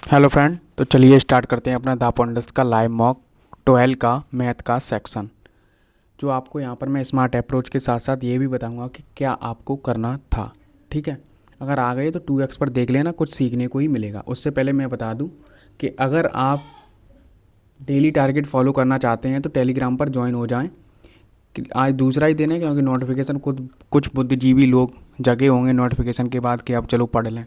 Hello friend, तो चलिए start करते हैं अपना द पॉन्डस का लाइव मॉक 12 का मैथ का सेक्शन। जो आपको यहाँ पर मैं स्मार्ट अप्रोच के साथ साथ ये भी बताऊंगा कि क्या आपको करना था। ठीक है, अगर आ गए तो 2x पर देख लेना, कुछ सीखने को ही मिलेगा। उससे पहले मैं बता दूं कि अगर आप डेली टारगेट फॉलो करना चाहते हैं तो टेलीग्राम पर ज्वाइन हो जाएं। कि आज दूसरा ही दिन है, क्योंकि नोटिफिकेशन खुद कुछ बुद्धिजीवी लोग जगे होंगे नोटिफिकेशन के बाद कि अब चलो पढ़ लें।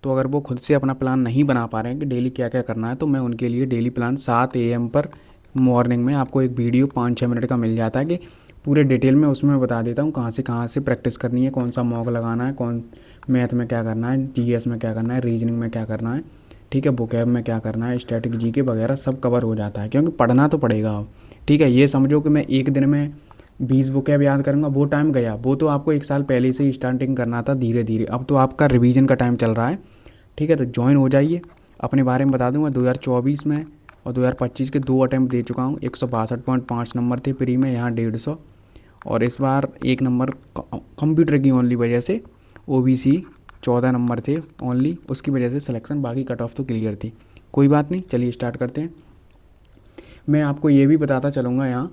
तो अगर वो खुद से अपना प्लान नहीं बना पा रहे हैं कि डेली क्या क्या करना है, तो मैं उनके लिए डेली प्लान 7 AM पर मॉर्निंग में आपको एक वीडियो 5-6 मिनट का मिल जाता है कि पूरे डिटेल में उसमें बता देता हूँ कहाँ से प्रैक्टिस करनी है, कौन सा मॉक लगाना है, कौन मैथ में क्या करना है, जीएस में क्या करना है, रीजनिंग में क्या करना है, ठीक है, वोकैब में क्या करना है, स्टैटिक जीके वगैरह सब कवर हो जाता है, क्योंकि पढ़ना तो पड़ेगा अब। ठीक है, ये समझो कि मैं एक दिन में 20 वोकैब याद करूँगा, वो टाइम गया। वो तो आपको एक साल पहले से ही स्टार्टिंग करना था धीरे धीरे। अब तो आपका रिवीजन का टाइम चल रहा है। ठीक है, तो ज्वाइन हो जाइए। अपने बारे में बता दूं, मैं 2024 में और 2025 के 2 अटैम्प्ट दे चुका हूं। 162.5 नंबर थे प्री में, यहाँ 150। और इस बार 1 नंबर कंप्यूटर की ओनली वजह से ओबीसी 14 नंबर थे ओनली, उसकी वजह से सिलेक्शन, बाकी कट ऑफ तो क्लियर थी। कोई बात नहीं, चलिए स्टार्ट करते हैं। मैं आपको ये भी बताता चलूँगा यहाँ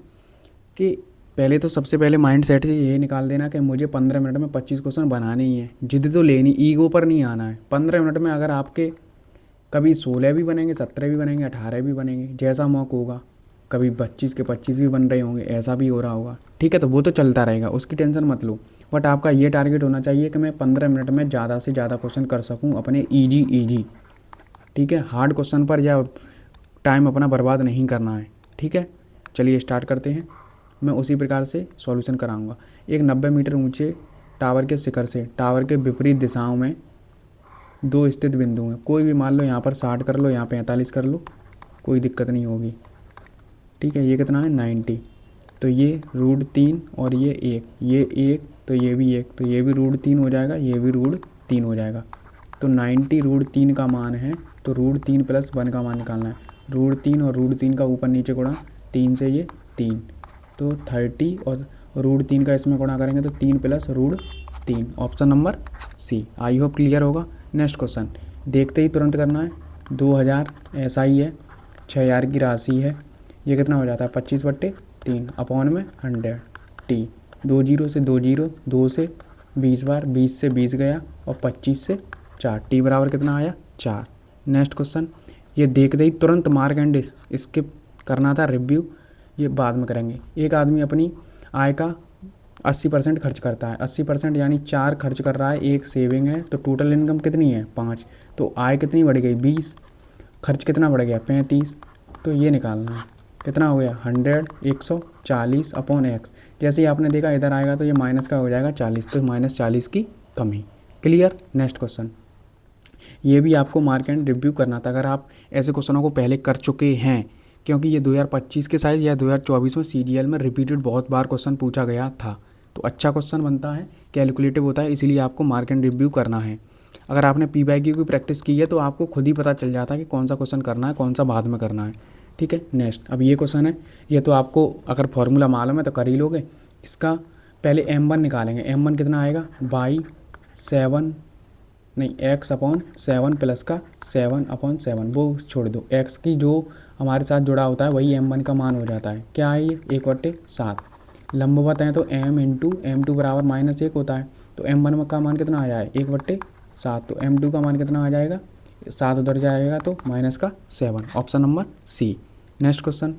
कि पहले तो सबसे पहले माइंड सेट से ये निकाल देना कि मुझे 15 मिनट में 25 क्वेश्चन बनाने ही है। जिद तो लेनी, ईगो पर नहीं आना है। 15 मिनट में अगर आपके कभी 16 भी बनेंगे, 17 भी बनेंगे, 18 भी बनेंगे, जैसा मौका होगा। कभी 25 के 25 भी बन रहे होंगे, ऐसा भी हो रहा होगा। ठीक है, तो वो तो चलता रहेगा, उसकी टेंशन मत लो। बट आपका ये टारगेट होना चाहिए कि मैं 15 मिनट में ज़्यादा से ज़्यादा क्वेश्चन कर सकूँ अपने ईजी ईजी। ठीक है, हार्ड क्वेश्चन पर या टाइम अपना बर्बाद नहीं करना है। ठीक है, चलिए स्टार्ट करते हैं। मैं उसी प्रकार से सॉल्यूशन कराऊंगा। एक 90 मीटर ऊंचे टावर के शिखर से टावर के विपरीत दिशाओं में दो स्थित बिंदु हैं। कोई भी मान लो, यहाँ पर 60 कर लो, यहाँ 45 कर लो, कोई दिक्कत नहीं होगी। ठीक है, ये कितना है 90। तो ये √3 और ये 1, ये 1 तो ये भी 1, तो ये भी √3 हो जाएगा, ये भी √3 हो जाएगा। तो 90 √3 का मान है, तो √3 + 1 का मान निकालना है। √3 और √3 का ऊपर नीचे गुणा, 3 से ये 3, तो 30, और √3 का इसमें गुणा करेंगे तो 3 + √3, option number C. I hope clear होगा। नेक्स्ट क्वेश्चन देखते ही तुरंत करना है। 2000 ऐसा ही है, 6000 की राशि है। ये कितना हो जाता है 25/3 अपॉन में 100 टी। 2 जीरो से 2 जीरो, 2 से 20 बार, 20 से 20 गया, और 25 से 4, टी बराबर कितना आया 4। नेक्स्ट क्वेश्चन, ये देखते ही तुरंत मार्क एंड स्किप करना था, रिव्यू ये बाद में करेंगे। एक आदमी अपनी आय का 80% खर्च करता है। 80% यानी 4 खर्च कर रहा है, 1 सेविंग है, तो टोटल इनकम कितनी है 5। तो आय कितनी बढ़ गई 20, खर्च कितना बढ़ गया 35। तो ये निकालना है, कितना हो गया 100, 140 अपॉन एक्स। जैसे ही आपने देखा इधर आएगा तो ये माइनस का हो जाएगा 40, तो -40 की कमी। क्लियर। नेक्स्ट क्वेश्चन, ये भी आपको मार्क एंड रिव्यू करना था अगर आप ऐसे क्वेश्चनों को पहले कर चुके हैं, क्योंकि ये 2025 के साइज या 2024 में सीजीएल में रिपीटेड बहुत बार क्वेश्चन पूछा गया था। तो अच्छा क्वेश्चन बनता है, कैलकुलेटिव होता है, इसीलिए आपको मार्क एंड रिव्यू करना है। अगर आपने पी/क्यू की प्रैक्टिस की है तो आपको खुद ही पता चल जाता है कि कौन सा क्वेश्चन करना है, कौन सा बाद में करना है। ठीक है, नेक्स्ट अब ये क्वेश्चन है। ये तो आपको अगर फॉर्मूला मालूम है तो कर ही लोगे। इसका पहले m1 निकालेंगे। m1 कितना आएगा y7, नहीं x/7 प्लस का 7/7, वो छोड़ दो। x की जो हमारे साथ जुड़ा होता है वही m1 का मान हो जाता है। क्या है ये 1/7। लंबवत है तो m इंटू m2 बराबर -1 होता है। तो m1 का मान कितना आ जाए 1/7, तो m2 का मान कितना आ जाएगा 7, उधर जाएगा तो -7, option number C. Next question,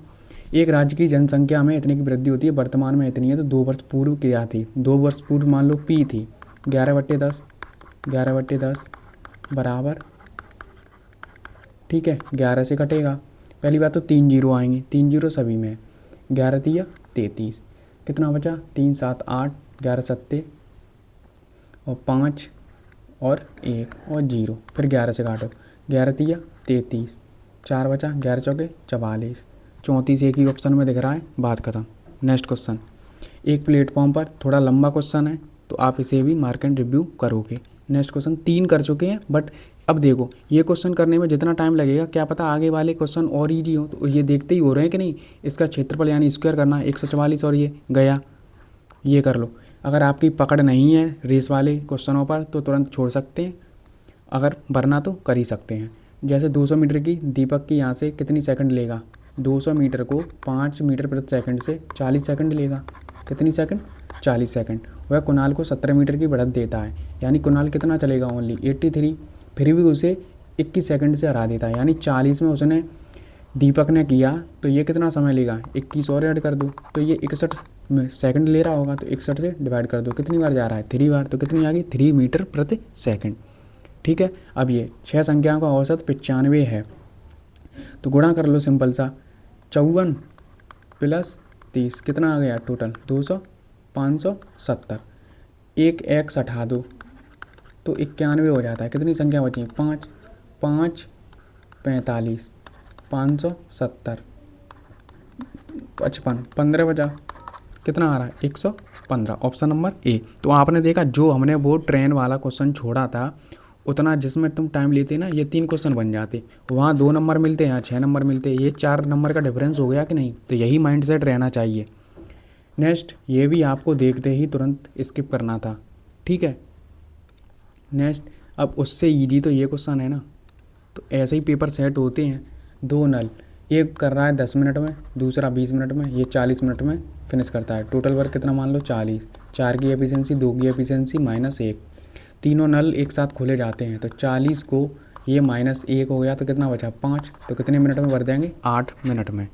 एक राज्य की जनसंख्या में इतने की वृद्धि होती है, वर्तमान में इतनी है, तो 2 वर्ष पूर्व क्या थी। 2 वर्ष पूर्व मान लो p थी 11/10, 11/10 बराबर, ठीक है 11 से कटेगा। पहली बात तो 3 जीरो आएंगे, 3 जीरो सभी में, 11 तिया 33, कितना बचा 3 7 8, 11 सत्ते और 5 और 1 और 0, फिर 11 से काटो, 11 तिया 33, 4 बचा, 11 चौके 44, 34 एक ही ऑप्शन में दिख रहा है, बात खत्म। नेक्स्ट क्वेश्चन, एक प्लेटफॉर्म पर थोड़ा लंबा क्वेश्चन है, तो आप इसे भी मार्क एंड रिव्यू करोगे। नेक्स्ट क्वेश्चन 3 कर चुके हैं, बट अब देखो ये क्वेश्चन करने में जितना टाइम लगेगा क्या पता आगे वाले क्वेश्चन और ईजी हो। तो ये देखते ही हो रहे हैं कि नहीं। इसका क्षेत्रफल यानी स्क्वायर करना है 144, और ये गया, ये कर लो। अगर आपकी पकड़ नहीं है रेस वाले क्वेश्चनों पर तो तुरंत छोड़ सकते हैं, अगर वरना तो कर ही सकते हैं। जैसे 200 मीटर की दीपक की यहाँ से कितनी सेकंड लेगा, 200 मीटर को 5 मीटर प्रति सेकंड से 40 सेकंड लेगा। कितनी सेकंड, 40 सेकंड। वह कुणाल को 17 मीटर की बढ़त देता है, यानी कुणाल कितना चलेगा, ओनली 83, फिर भी उसे 21 सेकंड से हरा देता है। यानी 40 में उसने दीपक ने किया तो ये कितना समय लेगा, 21 और ऐड कर दो तो ये 61 सेकंड ले रहा होगा। तो 61 से डिवाइड कर दो, कितनी बार जा रहा है, 3 बार, तो कितनी आ गई, 3 मीटर प्रति सेकंड। ठीक है। अब ये 6 संख्याओं का औसत 95 है, तो गुणा कर लो सिंपल सा, 54 प्लस 30 कितना आ गया टोटल, 200, 570। एक एक्स हटा दो तो 91 हो जाता है। कितनी संख्या बची, 5, 5 45, 570, 55, 15 बचा, कितना आ रहा है, 115। ऑप्शन नंबर ए। तो आपने देखा जो हमने वो ट्रेन वाला क्वेश्चन छोड़ा था, उतना जिसमें तुम टाइम लेते ना ये 3 क्वेश्चन बन जाते, वहाँ 2 नंबर मिलते, यहाँ 6 नंबर मिलते, ये 4 नंबर का डिफरेंस हो गया कि नहीं। तो यही माइंडसेट रहना चाहिए। नेक्स्ट, ये भी आपको देखते ही तुरंत स्किप करना था। ठीक है। नेक्स्ट, अब उससे ईजी तो ये क्वेश्चन है ना, तो ऐसे ही पेपर सेट होते हैं। 2 नल, एक कर रहा है 10 मिनट में, दूसरा 20 मिनट में, ये 40 मिनट में फिनिश करता है। टोटल वर्क कितना मान लो, 40। 4 की एफिशिएंसी, 2 की एफिशिएंसी, -1। तीनों नल एक साथ खोले जाते हैं, तो 40 को ये -1 हो गया तो कितना बचा, 5। तो कितने मिनट में भर देंगे, 8 मिनट में।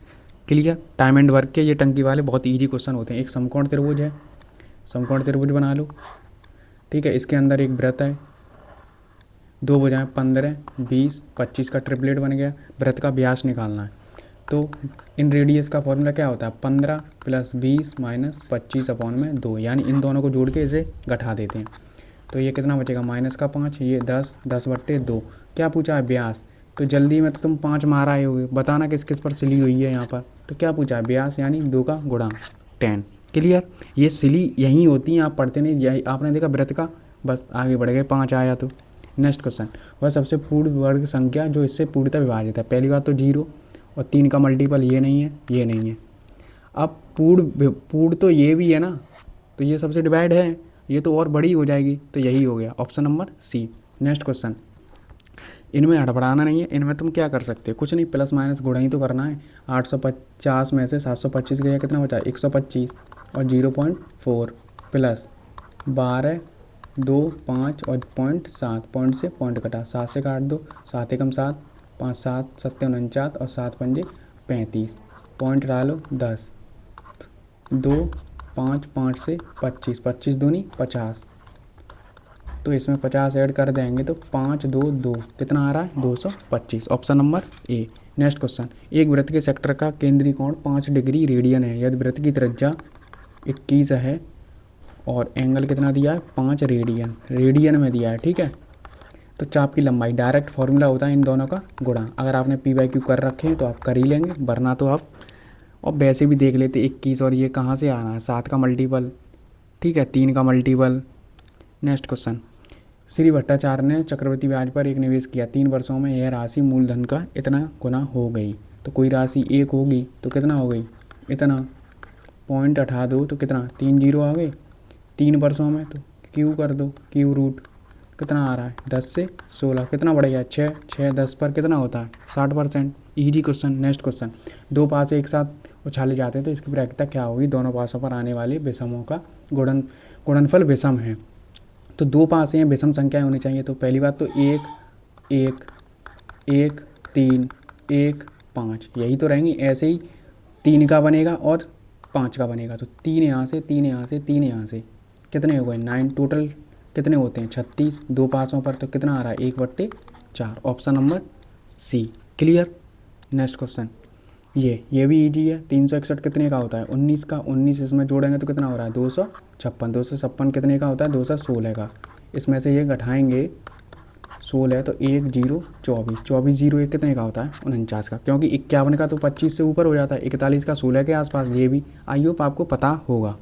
क्लियर। टाइम एंड वर्क के ये टंकी वाले बहुत ईजी क्वेश्चन होते हैं। एक समकोण त्रिभुज है, समकोण त्रिभुज बना लो। ठीक है। इसके अंदर एक वृत्त है, 2 भुजाएं 15, 20, 25 का ट्रिपलेट बन गया। वृत्त का व्यास निकालना है, तो इन रेडियस का फॉर्मूला क्या होता है, 15 + 20 - 25/2, यानी इन दोनों को जोड़ के इसे घटा देते हैं। तो ये कितना बचेगा, -5, ये 10, 10/2। क्या पूछा है, व्यास। तो जल्दी में तो तुम 5 मार आए होगे, बताना किस किस पर सिली हुई है यहाँ पर। तो क्या पूछा है, व्यास, यानी 2 का गुणा 10। क्लियर। ये सिली यहीं होती हैं, आप पढ़ते नहीं, यही आपने देखा वृत्त का, बस आगे बढ़ गए, 5 आया तो। नेक्स्ट क्वेश्चन, वह सबसे पूर्ण वर्ग संख्या जो इससे पूर्णतः विभाजित है। पहली बात तो 0, और 3 का मल्टीपल ये नहीं है, ये नहीं है। अब पूर्ण तो ये भी है ना, तो ये सबसे डिवाइड है, ये तो और बड़ी हो जाएगी, तो यही हो गया option number C. Next question, इनमें हड़बड़ाना नहीं है, इनमें तुम क्या कर सकते हो, कुछ नहीं, प्लस माइनस गुणा ही तो करना है। 850 में से 725 गया, कितना बचा, 125, और 0.4 प्लस 12, 2, 5 और 0.7, पॉइंट से पॉइंट कटा, 7 से काट दो, 7 एकम 7, 5 7 7 49, और 7 पंजे 35, पॉइंट डालो 10, 2, 5, 5 से 25, 25 दूनी 50, तो इसमें 50 ऐड कर देंगे तो 5, 2, 2, कितना आ रहा है, 225। Option number A. Next question, एक वृत्त के सेक्टर का केंद्रीय कोण 5 डिग्री रेडियन है, यदि वृत्त की त्रिज्या 21 है और एंगल कितना दिया है, 5 रेडियन, रेडियन में दिया है। ठीक है। तो चाप की लंबाई, डायरेक्ट फॉर्मूला होता है इन दोनों का गुणा। अगर आपने PYQ कर रखे हैं तो आप कर ही लेंगे, वरना तो आप और वैसे भी देख लेते 21, और ये कहाँ से आना है, 7 का मल्टीपल, ठीक है, 3 का multiple. Next question, Shri Bhattacharya ने चक्रवृद्धि ब्याज पर एक निवेश किया, 3 वर्षों में यह राशि मूलधन का इतना गुना हो गई। तो कोई राशि 1 होगी तो कितना हो गई, इतना, पॉइंट हटा दो तो कितना, 3 जीरो आ गए। 3 वर्षों में तो क्यू कर दो, क्यू रूट, कितना आ रहा है, 10 से 16, कितना बढ़ गया, 6, 6 10 पर कितना होता है, 60%। Easy question. नेक्स्ट क्वेश्चन, 2 पास एक साथ उछाले जाते हैं तो इसकी प्रायिकता क्या होगी, दोनों पासों पर आने वाले विषमों का गुणनफल विषम है। तो 2 पासे हैं, विषम संख्याएं होनी चाहिए। तो पहली बात तो 1, 1, 1, 3, 1, 5, यही तो रहेंगी। ऐसे ही 3 का बनेगा और 5 का बनेगा, तो 3 यहाँ से, 3 यहाँ से, 3 यहाँ से, कितने हो गए, 9। टोटल कितने होते हैं, 36। 2 पासों पर तो कितना आ रहा है, 1/4। Option number C. Clear. Next question, ये भी ईजी है। 361 कितने का होता है, 19 का, 19 इसमें जोड़ेंगे तो कितना हो रहा है, 256। 256 कितने का होता है, 216 का। इसमें से ये घटाएंगे, 16 तो 1 0 24, 24 0 1 कितने का होता है, 49 का। क्योंकि 51 का तो 25 से ऊपर हो जाता है, 41 का 16 के आसपास। ये भी आई होप आपको पता होगा।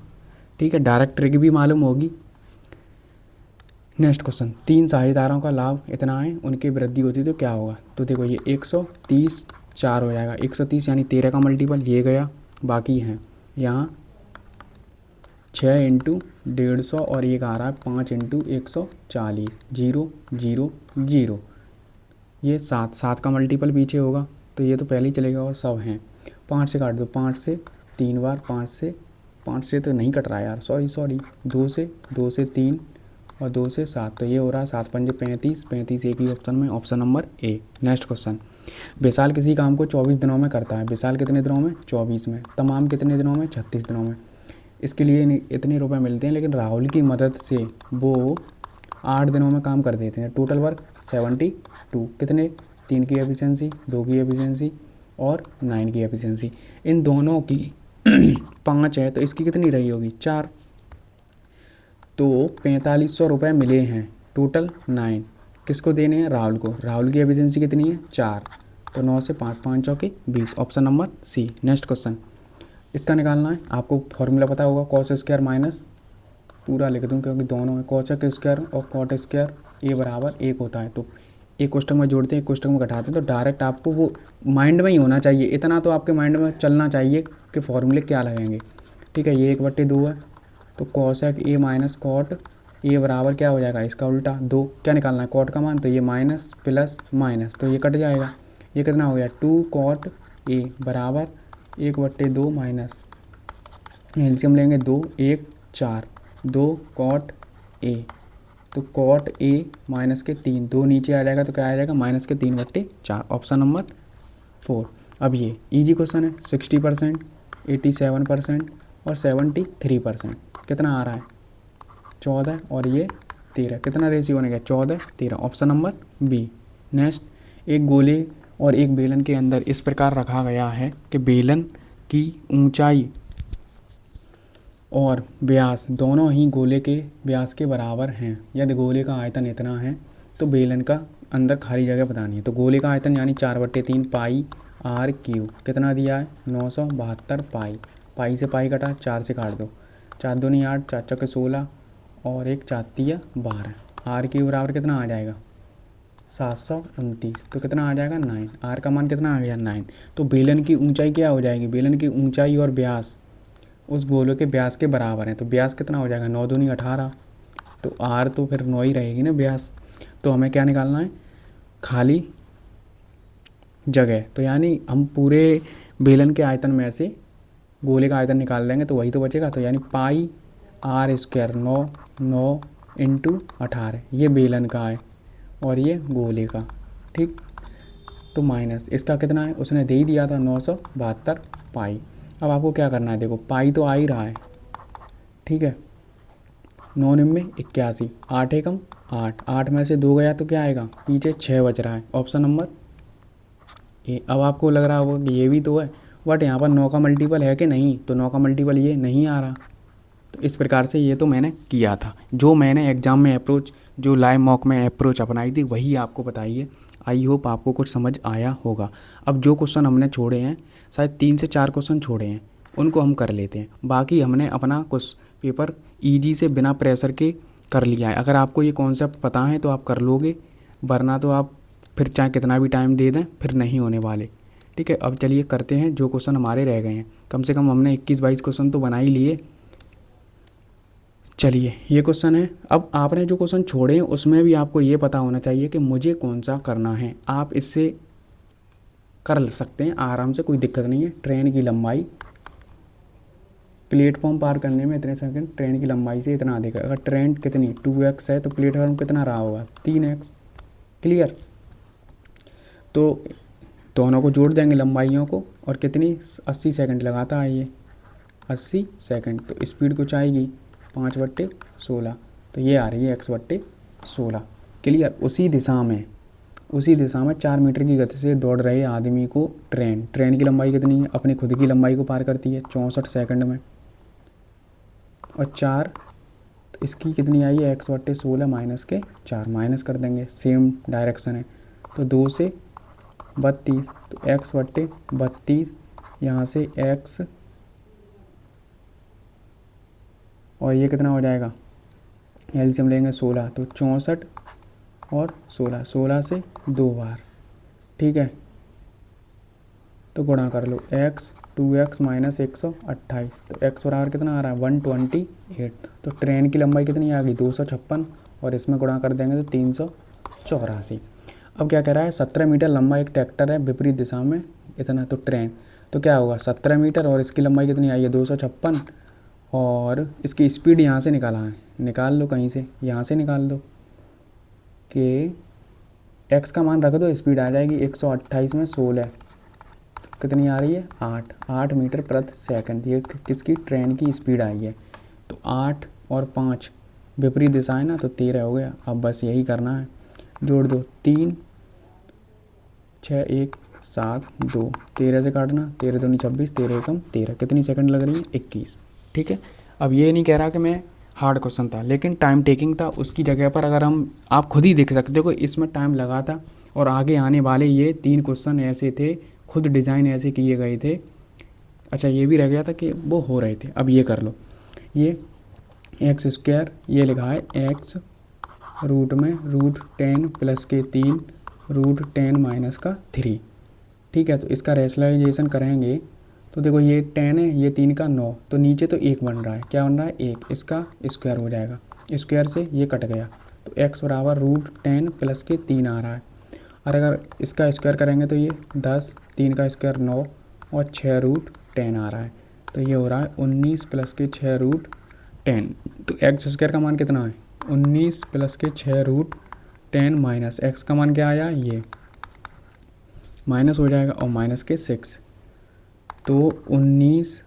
ठीक है, डायरेक्ट ट्रिक भी मालूम होगी। नेक्स्ट क्वेश्चन, 3 साझेदारों का लाभ इतना है, उनकी वृद्धि होती तो क्या होगा। तो देखो ये 130 4 हो जाएगा, 130 यानी 13 का मल्टीपल ये गया। बाकी हैं यहाँ 6 × 150 और 1 आ रहा है 5 × 140, 0 0 0। ये 7, 7 का मल्टीपल पीछे होगा तो ये तो पहले ही चलेगा और सब हैं। 5 से काट दो, 5 से 3 बार, 5 से तो नहीं कट रहा यार, सॉरी 2 से 3 और 2 से 7, तो ये हो रहा है 7 पंजे 35, 35 एक ही ऑप्शन में, option number A. Next question, Vishal किसी काम को 24 दिनों में करता है। विशाल कितने दिनों में? 24 में। तमाम कितने दिनों में? 36 दिनों में। इसके लिए इतने रुपए मिलते हैं, लेकिन राहुल की मदद से वो 8 दिनों में काम कर देते हैं। Total work 72। कितने? 3 की एफिशिएंसी, 2 की एफिशिएंसी और 9 की एफिशिएंसी। इन दोनों की 5 है तो इसकी कितनी रही होगी? 4। तो 4500 रुपये मिले हैं, टोटल 9 किसको देने हैं? राहुल को। राहुल की एफिशिएंसी कितनी है? 4। तो 9 से 5, 5 चौके 20, option number C. Next question, इसका निकालना है। आपको फॉर्मूला पता होगा, कॉस स्क्वायर माइनस, पूरा लिख दूँ क्योंकि दोनों में कोसेक स्क्वायर और कॉट स्क्वायर ए बराबर 1 होता है। तो एक कोष्टक में जोड़ते हैं, एक कोष्टक में घटाते हैं, तो डायरेक्ट आपको वो माइंड में ही होना चाहिए, इतना तो आपके माइंड में चलना चाहिए कि फॉर्मूले क्या लगेंगे। ठीक है, ये 1/2 है तो cosec A minus cot A बराबर क्या हो जाएगा? इसका उल्टा 2। क्या निकालना है? कॉट का मान, तो ये माइनस प्लस माइनस, तो ये कट जाएगा। ये कितना हो गया? 2 कॉट ए बराबर 1/2 माइनस, एलसीएम लेंगे 2, 1, 4, 2 कॉट ए, तो कॉट ए माइनस के 3, 2 नीचे आ जाएगा तो क्या आ जाएगा? माइनस के 3/4, ऑप्शन नंबर 4। अब ये इजी क्वेश्चन है। 60%, 87% और 73%, कितना आ रहा है? 14 और ये 13, कितना रेशियो बनेगा? 14, 13, ऑप्शन नंबर बी। नेक्स्ट, एक गोले और एक बेलन के अंदर इस प्रकार रखा गया है कि बेलन की ऊंचाई और व्यास दोनों ही गोले के व्यास के बराबर हैं। यदि गोले का आयतन इतना है तो बेलन का अंदर खाली जगह बतानी है। तो गोले का आयतन यानी 4/3 पाई आर क्यू, कितना दिया है? 972 पाई। पाई से पाई कटा, 4 से काट दो, 4 दूनी 8, 4 चौके 16 और 1 4 तिया 12। आर क्यू बराबर कितना आ जाएगा? 729, तो कितना आ जाएगा? 9। आर का मान कितना आ गया? 9। तो बेलन की ऊंचाई क्या हो जाएगी? बेलन की ऊंचाई और व्यास उस गोले के व्यास के बराबर है, तो व्यास कितना हो जाएगा? 9 दूनी 18, तो आर तो फिर 9 ही रहेगी ना व्यास। तो हमें क्या निकालना है? खाली जगह। तो यानी हम पूरे बेलन के आयतन में से गोले का आयतन निकाल लेंगे तो वही तो बचेगा। तो यानी पाई आर स्क्वायर 9 इंटू 18, ये बेलन का है और ये गोले का। ठीक, तो माइनस इसका कितना है? उसने दे ही दिया था 972 पाई। अब आपको क्या करना है? देखो पाई तो आ ही रहा है, ठीक है, 9 में 81, 8 एकम 8, 8 में से 2 गया तो क्या आएगा? पीछे 6 बच रहा है, ऑप्शन नंबर ए। अब आपको लग रहा होगा कि ये भी तो है, बट यहाँ पर 9 का मल्टीपल है कि नहीं? तो 9 का मल्टीपल ये नहीं आ रहा। तो इस प्रकार से ये तो मैंने किया था, जो मैंने एग्ज़ाम में अप्रोच, जो लाइव मॉक में अप्रोच अपनाई थी वही आपको बताइए। आई होप आपको कुछ समझ आया होगा। अब जो क्वेश्चन हमने छोड़े हैं, शायद 3 से 4 क्वेश्चन छोड़े हैं, उनको हम कर लेते हैं। बाकी हमने अपना कुछ पेपर ईजी से बिना प्रेशर के कर लिया है। अगर आपको ये कॉन्सेप्ट पता है तो आप कर लोगे, वरना तो आप फिर चाहे कितना भी टाइम दे दें फिर नहीं होने वाले। ठीक है, अब चलिए करते हैं जो क्वेश्चन हमारे रह गए हैं। कम से कम हमने 21-22 क्वेश्चन तो बना ही लिए। चलिए ये क्वेश्चन है। अब आपने जो क्वेश्चन छोड़े हैं उसमें भी आपको ये पता होना चाहिए कि मुझे कौन सा करना है। आप इससे कर सकते हैं आराम से, कोई दिक्कत नहीं है। ट्रेन की लंबाई, प्लेटफॉर्म पार करने में इतने सेकंड, ट्रेन की लंबाई से इतना अधिक है। अगर ट्रेन कितनी 2x है तो प्लेटफॉर्म कितना रहा होगा? 3x। क्लियर? तो दोनों को जोड़ देंगे लंबाइयों को, और कितनी 80 सेकंड लगाता है ये, 80 सेकंड। तो स्पीड कुछ आएगी 5/16, तो ये आ रही है x/16। क्लियर? उसी दिशा में 4 मीटर की गति से दौड़ रहे आदमी को ट्रेन की लंबाई कितनी है? अपनी खुद की लंबाई को पार करती है 64 सेकंड में, और 4, तो इसकी कितनी आई है? x/16 माइनस के 4, माइनस कर देंगे, सेम डायरेक्शन है। तो 2 से 32, तो x/32, यहाँ से x, और ये कितना हो जाएगा? एलसीएम लेंगे 16, तो 64 और 16, 16 से 2 बार, ठीक है, तो गुणा कर लो, x 2x माइनस 128, तो x बराबर कितना आ रहा है? 128। तो ट्रेन की लंबाई कितनी आ गई? 256, और इसमें गुणा कर देंगे तो 384। अब क्या कह रहा है, 17 मीटर लंबा एक ट्रैक्टर है विपरीत दिशा में इतना, तो ट्रेन, तो क्या होगा 17 मीटर और इसकी लंबाई कितनी आई है 256, और इसकी स्पीड यहाँ से निकाला है, निकाल लो कहीं से, यहाँ से निकाल दो कि एक्स का मान रख दो, स्पीड आ जाएगी 128 में 16, कितनी आ रही है 8 मीटर प्रति सेकंड, ये किसकी ट्रेन की स्पीड आई है। तो 8 और 5 विपरीत दिशा है ना, तो 13 हो गया। अब बस यही करना है, जोड़ दो 3 6 1 7 2, 13 से काटना, 13 दूनी 26, 13 एकम 13, कितनी सेकंड लग रही है 21। ठीक है, अब ये नहीं कह रहा कि मैं हार्ड क्वेश्चन था लेकिन टाइम टेकिंग था, उसकी जगह पर अगर हम, आप खुद ही देख सकते हो कि इसमें टाइम लगा था, और आगे आने वाले ये 3 क्वेश्चन ऐसे थे, खुद डिज़ाइन ऐसे किए गए थे। अच्छा ये भी रह गया था कि वो हो रहे थे। अब ये कर लो, ये एक्स स्क्वायर, ये लिखा है एक्स रूट में रूट 10 प्लस के 3 रूट 10 माइनस का 3। ठीक है, तो इसका रेशनलाइजेशन करेंगे तो देखो ये 10 है, ये 3 का 9, तो नीचे तो 1 बन रहा है, क्या बन रहा है 1, इसका स्क्वायर हो जाएगा, स्क्वायर से ये कट गया, तो x बराबर रूट 10 प्लस के 3 आ रहा है। और अगर इसका स्क्वायर करेंगे तो ये 10, 3 का स्क्वायर 9 और 6 रूट 10 आ रहा है, तो ये हो रहा है 19 प्लस के 6 रूट 10। तो एक्स स्क्वायर का मान कितना है 19 प्लस के 6 रूट 10 माइनस एक्स का मान क्या आया, ये माइनस हो जाएगा और माइनस के 6, तो 19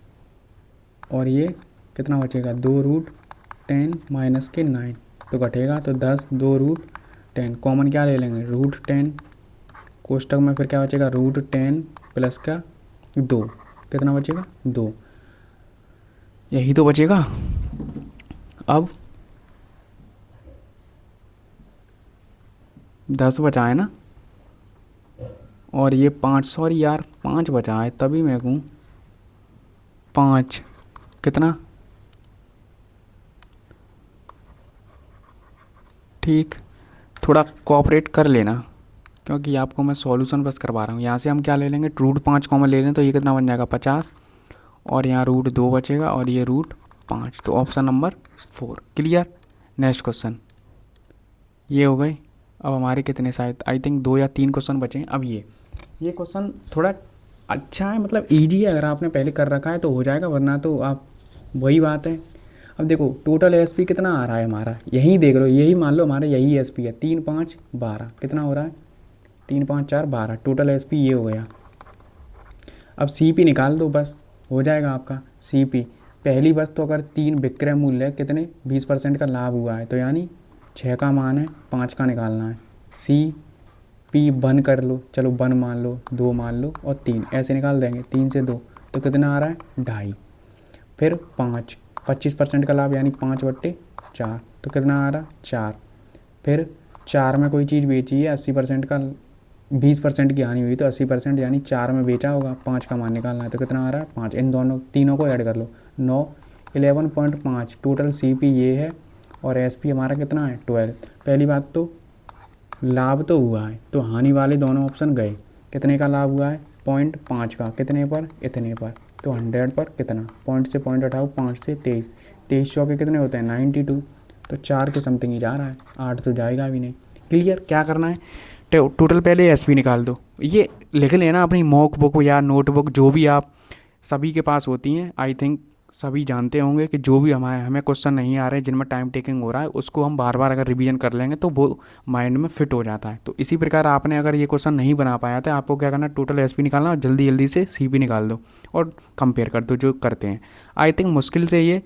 और ये कितना बचेगा 2 रूट 10 माइनस के 9, तो घटेगा, तो 10 2 रूट 10 कॉमन क्या ले लेंगे रूट 10, कोष्टक में फिर क्या बचेगा रूट 10 प्लस का 2, कितना बचेगा 2, यही तो बचेगा। अब 10 बचा है ना, और ये 5, सॉरी यार 5 बचा है, तभी मैं कहूँ 5 कितना, ठीक, थोड़ा कोऑपरेट कर लेना क्योंकि आपको मैं सॉल्यूशन बस करवा रहा हूँ। यहाँ से हम क्या ले लेंगे, रूट 5 कॉमन ले लें तो ये कितना बन जाएगा 50, और यहाँ रूट 2 बचेगा और ये रूट 5, तो option number 4 clear. Next question ये हो गए। अब हमारे कितने, शायद आई थिंक 2 या 3 क्वेश्चन बचे हैं। अब ये क्वेश्चन थोड़ा अच्छा है, मतलब ईजी है, अगर आपने पहले कर रखा है तो हो जाएगा, वरना तो आप वही बात है। अब देखो टोटल एसपी कितना आ रहा है हमारा, यही देख लो, यही मान लो हमारा यही एसपी है, 3 5 12, कितना हो रहा है 3 5 4 12, टोटल एसपी ये हो गया। अब सीपी निकाल दो, बस हो जाएगा आपका सीपी। पहली बस तो अगर 3 विक्रय मूल्य कितने 20% का लाभ हुआ है, तो यानी 6 का मान है, 5 का निकालना है। सी पी 1 कर लो, चलो 1 मान लो, 2 मान लो और 3, ऐसे निकाल देंगे, 3 से 2 तो कितना आ रहा है 2.5, फिर 5 25% का लाभ यानी 5/4, तो कितना आ रहा 4, फिर 4 में कोई चीज़ बेची है 80% का, 20% की हानि हुई तो 80% यानी 4 में बेचा होगा, 5 का मान निकालना है, तो कितना आ रहा है 5, इन दोनों तीनों को ऐड कर लो 9, 11.5 टोटल सीपी ये है, और एसपी हमारा कितना है 12। पहली बात तो लाभ तो हुआ है, तो हानि वाले दोनों ऑप्शन गए। कितने का लाभ हुआ है 0.5 का, कितने पर इतने पर, तो 100 पर कितना, पॉइंट से पॉइंट हटाओ, 5 से 23, 23 चौके कितने होते हैं 92, तो 4 के समथिंग ही जा रहा है, 8 तो जाएगा भी नहीं। क्लियर, क्या करना है टोटल पहले एसपी निकाल दो, ये लिख लेना अपनी मॉक बुक या नोटबुक जो भी आप सभी के पास होती हैं, आई थिंक सभी जानते होंगे कि जो भी हमें क्वेश्चन नहीं आ रहे जिनमें टाइम टेकिंग हो रहा है उसको हम बार बार अगर रिवीजन कर लेंगे तो वो माइंड में फिट हो जाता है। तो इसी प्रकार आपने अगर ये क्वेश्चन नहीं बना पाया था, आपको क्या करना, टोटल एसपी निकालना और जल्दी जल्दी से सीपी निकाल दो और कंपेयर कर दो जो करते हैं। आई थिंक मुश्किल से ये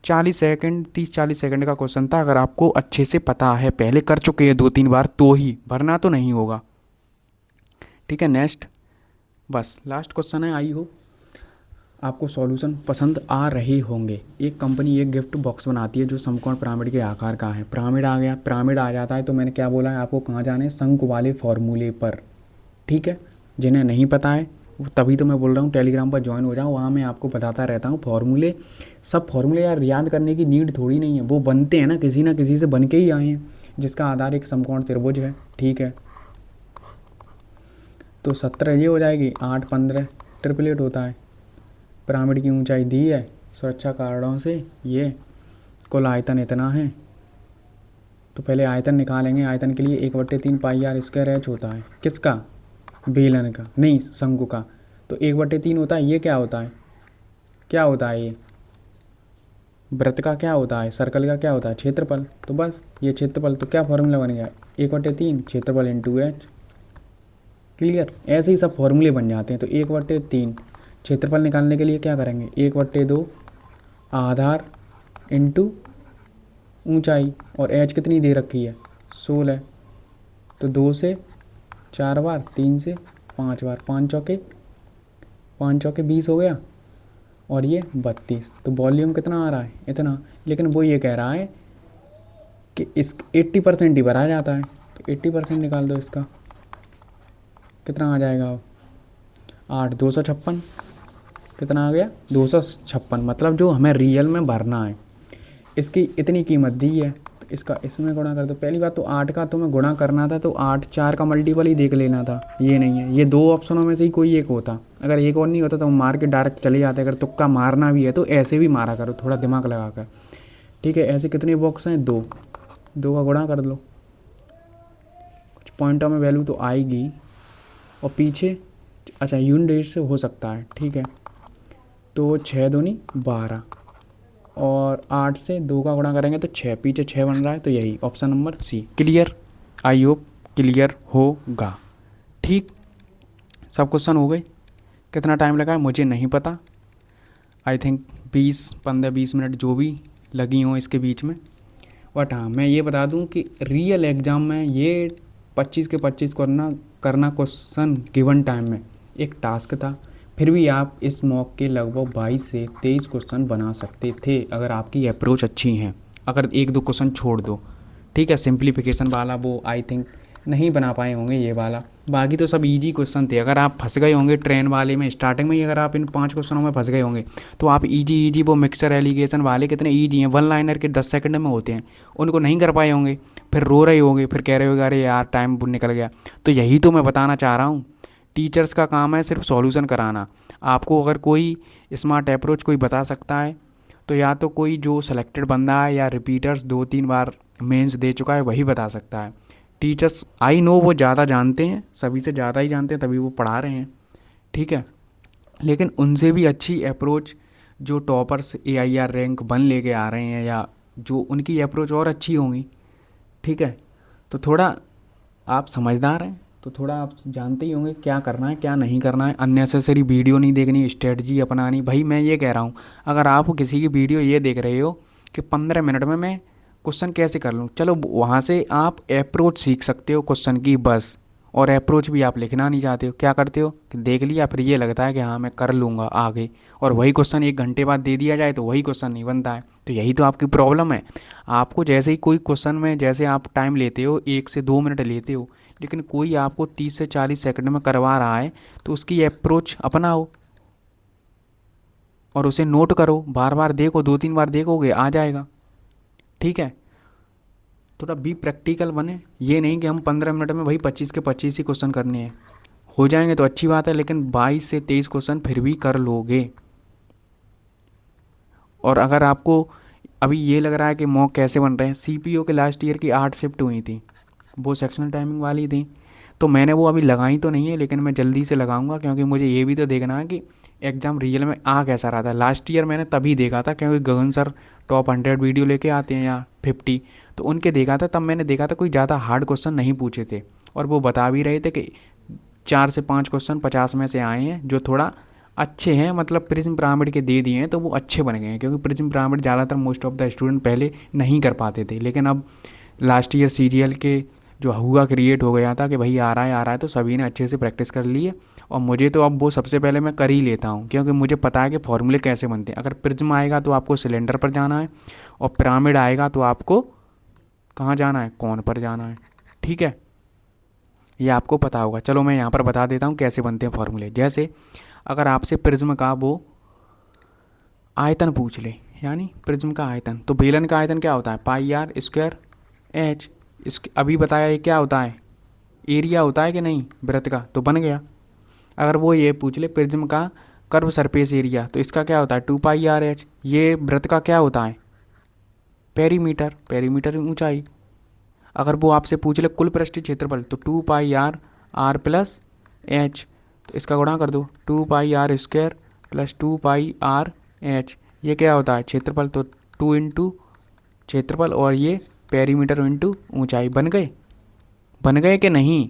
40 सेकंड 30-40 सेकंड का क्वेश्चन था, अगर आपको अच्छे से पता है, पहले कर चुके हैं 2-3 बार तो ही, वरना तो नहीं होगा। ठीक है, नेक्स्ट बस लास्ट क्वेश्चन है। आई होप आपको सॉल्यूशन पसंद आ रहे होंगे। एक कंपनी एक गिफ्ट बॉक्स बनाती है जो समकोण पिरामिड के आकार का है। पिरामिड आ गया, पिरामिड आ जाता है तो मैंने क्या बोला है आपको, कहाँ जाना है, शंकु वाले फॉर्मूले पर। ठीक है, जिन्हें नहीं पता है तभी तो मैं बोल रहा हूँ टेलीग्राम पर ज्वाइन हो जाऊँ, वहाँ मैं आपको बताता रहता हूँ फॉर्मूले। सब फॉर्मूले यार याद करने की नीड थोड़ी नहीं है, वो बनते हैं ना किसी से बन के ही आए हैं, जिसका आधार एक समकोण त्रिभुज है। ठीक है, तो 17 ये हो जाएगी, 8 15 ट्रिपलेट होता है। पिरामिड की ऊंचाई दी है सुरक्षा कारणों से, ये कुल आयतन इतना है, तो पहले आयतन निकालेंगे। आयतन के लिए 1/3 पाई आर स्क्वायर एच होता है। किसका? बेलन का, नहीं शंकु का। तो 1/3 होता है। ये क्या होता है? क्या होता है ये? वृत्त का क्या होता है? सर्कल का क्या होता है? क्षेत्रफल। तो बस ये क्षेत्रफल, तो क्या फॉर्मूला बन गया? 1/3 क्षेत्रफल इंटू एच। क्लियर? ऐसे ही सब फॉर्मूले बन जाते हैं। तो 1/3 क्षेत्रफल निकालने के लिए क्या करेंगे? 1/2 आधार इंटू ऊंचाई, और एच कितनी दे रखी है? 16। तो 2 से 4 बार, 3 से 5 बार, 5 चौके 20 हो गया, और ये 32। तो वॉल्यूम कितना आ रहा है? इतना। लेकिन वो ये कह रहा है कि इस 80% ही भरा जाता है। तो 80% निकाल दो इसका, कितना आ जाएगा? 8 256। कितना आ गया? 256। मतलब जो हमें रियल में भरना है, इसकी इतनी कीमत दी है, तो इसका इसमें गुणा कर दो। पहली बात तो 8 का तुम्हें गुणा करना था, तो 8 4 का मल्टीपल ही देख लेना था। ये नहीं है, ये 2 ऑप्शनों में से ही कोई एक होता। अगर एक और नहीं होता तो मार के डायरेक्ट चले जाते। अगर तुक्का मारना भी है तो ऐसे भी मारा करो, थोड़ा दिमाग लगा कर। ठीक है? ऐसे कितने बॉक्स हैं? 2। 2 का गुणा कर लो, कुछ पॉइंटों में वैल्यू तो आएगी। और पीछे अच्छा यूनिट से हो सकता है। ठीक है? तो 6 दूनी 12, और 8 से 2 का गुणा करेंगे तो 6, पीछे 6 बन रहा है। तो यही option number C. Clear? I hope clear होगा। ठीक, सब क्वेश्चन हो गए। कितना टाइम लगा है मुझे नहीं पता, आई थिंक 15-20 मिनट जो भी लगी हों इसके बीच में। बट हाँ, मैं ये बता दूं कि रियल एग्ज़ाम में ये 25 के 25 करना क्वेश्चन गिवन टाइम में एक टास्क था। फिर भी आप इस मॉक के लगभग 22 से 23 क्वेश्चन बना सकते थे अगर आपकी अप्रोच अच्छी है। अगर 1-2 क्वेश्चन छोड़ दो, ठीक है, सिंप्लीफिकेशन वाला वो आई थिंक नहीं बना पाए होंगे ये वाला। बाकी तो सब इजी क्वेश्चन थे। अगर आप फंस गए होंगे ट्रेन वाले में स्टार्टिंग में ही, अगर आप इन 5 क्वेश्चनों में फंस गए होंगे तो आप इजी वो मिक्सचर एलिगेशन वाले कितने इजी हैं, 1 लाइनर के 10 सेकंड में होते हैं, उनको नहीं कर पाए होंगे। फिर रो रहे होंगे, फिर कह रहे होंगे अरे यार टाइम निकल गया। तो यही तो मैं बताना चाह रहा हूँ, टीचर्स का काम है सिर्फ सॉल्यूशन कराना। आपको अगर कोई स्मार्ट अप्रोच कोई बता सकता है तो या तो कोई जो सिलेक्टेड बंदा है या रिपीटर्स 2-3 बार मेंस दे चुका है वही बता सकता है। टीचर्स आई नो वो ज़्यादा जानते हैं, सभी से ज़्यादा ही जानते हैं, तभी वो पढ़ा रहे हैं। ठीक है? लेकिन उनसे भी अच्छी अप्रोच जो टॉपर्स AIR रैंक 1 लेके आ रहे हैं, या जो उनकी अप्रोच और अच्छी होंगी। ठीक है? तो थोड़ा आप समझदार हैं तो थोड़ा आप जानते ही होंगे क्या करना है क्या नहीं करना है। अननेसेसरी वीडियो नहीं देखनी, स्ट्रेटजी अपनानी। भाई मैं ये कह रहा हूँ, अगर आप किसी की वीडियो ये देख रहे हो कि 15 मिनट में मैं क्वेश्चन कैसे कर लूँ, चलो वहाँ से आप अप्रोच सीख सकते हो क्वेश्चन की बस। और अप्रोच भी आप लिखना नहीं चाहते हो, क्या करते हो कि देख लिया, फिर ये लगता है कि हाँ मैं कर लूँगा आगे, और वही क्वेश्चन 1 घंटे बाद दे दिया जाए तो वही क्वेश्चन नहीं बनता है। तो यही तो आपकी प्रॉब्लम है। आपको जैसे ही कोई क्वेश्चन में जैसे आप टाइम लेते हो 1 से 2 मिनट लेते हो, लेकिन कोई आपको 30 से 40 सेकंड में करवा रहा है तो उसकी अप्रोच अपनाओ और उसे नोट करो, बार बार देखो, 2-3 बार देखोगे आ जाएगा। ठीक है? थोड़ा बी प्रैक्टिकल बने। ये नहीं कि हम 15 मिनट में वही 25 के 25 ही क्वेश्चन करने हैं। हो जाएंगे तो अच्छी बात है, लेकिन 22 से 23 क्वेश्चन फिर भी कर लोगे। और अगर आपको अभी ये लग रहा है कि मॉक कैसे बन रहे हैं, CPO के लास्ट ईयर की 8 शिफ्ट हुई थी, वो सेक्शनल टाइमिंग वाली थी। तो मैंने वो अभी लगाई तो नहीं है, लेकिन मैं जल्दी से लगाऊंगा, क्योंकि मुझे ये भी तो देखना है कि एग्ज़ाम रियल में आ कैसा रहा था। लास्ट ईयर मैंने तभी देखा था क्योंकि गगन सर टॉप 100 वीडियो लेके आते हैं या 50, तो उनके देखा था, तब मैंने देखा था कोई ज़्यादा हार्ड क्वेश्चन नहीं पूछे थे। और वो बता भी रहे थे कि 4 से 5 क्वेश्चन 50 में से आए हैं जो थोड़ा अच्छे हैं, मतलब प्रिज्म पिरामिड के दे दिए हैं तो वो अच्छे बन गए हैं, क्योंकि प्रिज्म पिरामिड ज़्यादातर मोस्ट ऑफ द स्टूडेंट पहले नहीं कर पाते थे। लेकिन अब लास्ट ईयर CGL के जो हुआ क्रिएट हो गया था कि भाई आ रहा है तो सभी ने अच्छे से प्रैक्टिस कर ली है। और मुझे तो अब वो सबसे पहले मैं कर ही लेता हूँ, क्योंकि मुझे पता है कि फॉर्मूले कैसे बनते हैं। अगर प्रिज्म आएगा तो आपको सिलेंडर पर जाना है, और पिरामिड आएगा तो आपको कहाँ जाना है, कौन पर जाना है। ठीक है? ये आपको पता होगा। चलो मैं यहाँ पर बता देता हूँ कैसे बनते हैं फॉर्मूले। जैसे अगर आपसे प्रिज्म का वो आयतन पूछ ले, यानी प्रिज्म का आयतन, तो बेलन का आयतन क्या होता है, πr²h। इस अभी बताया ये क्या होता है, एरिया होता है कि नहीं वृत्त का, तो बन गया। अगर वो ये पूछ ले प्रिज्म का कर्व सरफेस एरिया, तो इसका क्या होता है 2πrh। ये वृत्त का क्या होता है, पेरीमीटर, पेरीमीटर ऊंचाई। अगर वो आपसे पूछ ले कुल पृष्ठीय क्षेत्रफल तो 2 पाई आर प्लस एच, तो इसका गुणा कर दो 2 पाई r² प्लस 2 पाई r h। ये क्या होता है क्षेत्रफल, तो 2 इंटू क्षेत्रफल और ये पेरीमीटर इंटू ऊंचाई। बन गए कि नहीं?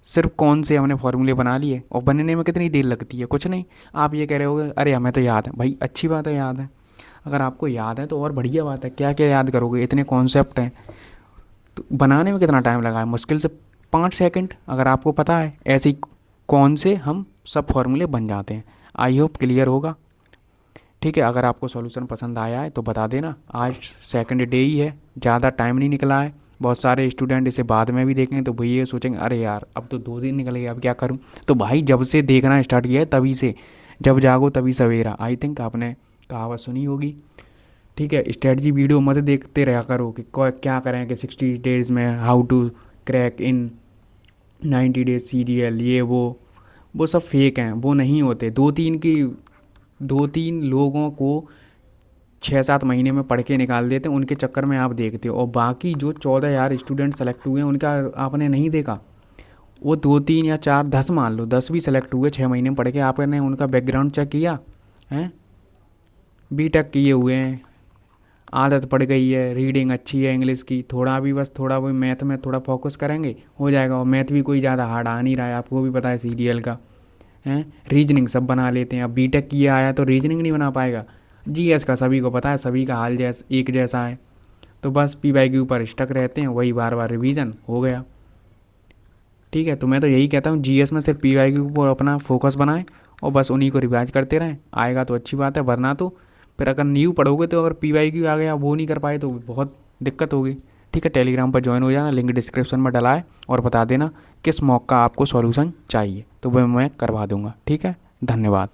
सिर्फ कौन से हमने फॉर्मूले बना लिए, और बनने में कितनी देर लगती है, कुछ नहीं। आप ये कह रहे होगे अरे हमें तो याद है, भाई अच्छी बात है याद है। अगर आपको याद है तो और बढ़िया बात है, क्या क्या याद करोगे, इतने कॉन्सेप्ट हैं। तो बनाने में कितना टाइम लगा है, मुश्किल से 5 सेकंड। अगर आपको पता है ऐसे ही कौन से हम सब फॉर्मूले बन जाते हैं। आई होप क्लियर होगा। ठीक है, अगर आपको सॉल्यूशन पसंद आया है तो बता देना। आज सेकंड डे ही है, ज़्यादा टाइम नहीं निकला है। बहुत सारे स्टूडेंट इसे बाद में भी देखेंगे तो भैया सोचेंगे अरे यार अब तो 2 दिन निकल गए, अब क्या करूं। तो भाई जब से देखना स्टार्ट किया है तभी से, जब जागो तभी सवेरा, आई थिंक आपने कहावत सुनी होगी। ठीक है, स्ट्रेटजी वीडियो मत देखते रहा करो कि क्या करें कि 60 डेज़ में how to crack in 90 days serial, ये वो सब फेक हैं, वो नहीं होते। 2-3 लोगों को 6-7 महीने में पढ़ के निकाल देते हैं, उनके चक्कर में आप देखते हो। और बाकी जो 14,000 स्टूडेंट सेलेक्ट हुए हैं उनका आपने नहीं देखा। वो 2-3 या 4-10 मान लो 10 भी सेलेक्ट हुए 6 महीने में पढ़ के, आपने उनका बैकग्राउंड चेक किया है? बीटेक किए हुए हैं, आदत पड़ गई है, रीडिंग अच्छी है इंग्लिश की, थोड़ा भी बस थोड़ा भी मैथ में थोड़ा फोकस करेंगे हो जाएगा। और मैथ भी कोई ज़्यादा हार्ड आ नहीं रहा है, आपको भी पता है सीरियल का है। रीजनिंग सब बना लेते हैं, अब बीटेक किया आया तो रीजनिंग नहीं बना पाएगा। जीएस का सभी को पता है, सभी का हाल एक जैसा है। तो बस पीवाईक्यू पर स्टक रहते हैं, वही बार बार रिवीजन हो गया। ठीक है, तो मैं तो यही कहता हूँ जीएस में सिर्फ पीवाईक्यू पर अपना फोकस बनाएं और बस उन्हीं को रिवाइज करते रहें। आएगा तो अच्छी बात है, वरना तो फिर अगर न्यू पढ़ोगे तो अगर पीवाईक्यू आ गया वो नहीं कर पाए तो बहुत दिक्कत होगी। ठीक है, टेलीग्राम पर ज्वाइन हो जाना, लिंक डिस्क्रिप्शन में डला है, और बता देना किस मॉक का आपको सॉल्यूशन चाहिए तो वह मैं करवा दूंगा। ठीक है, धन्यवाद।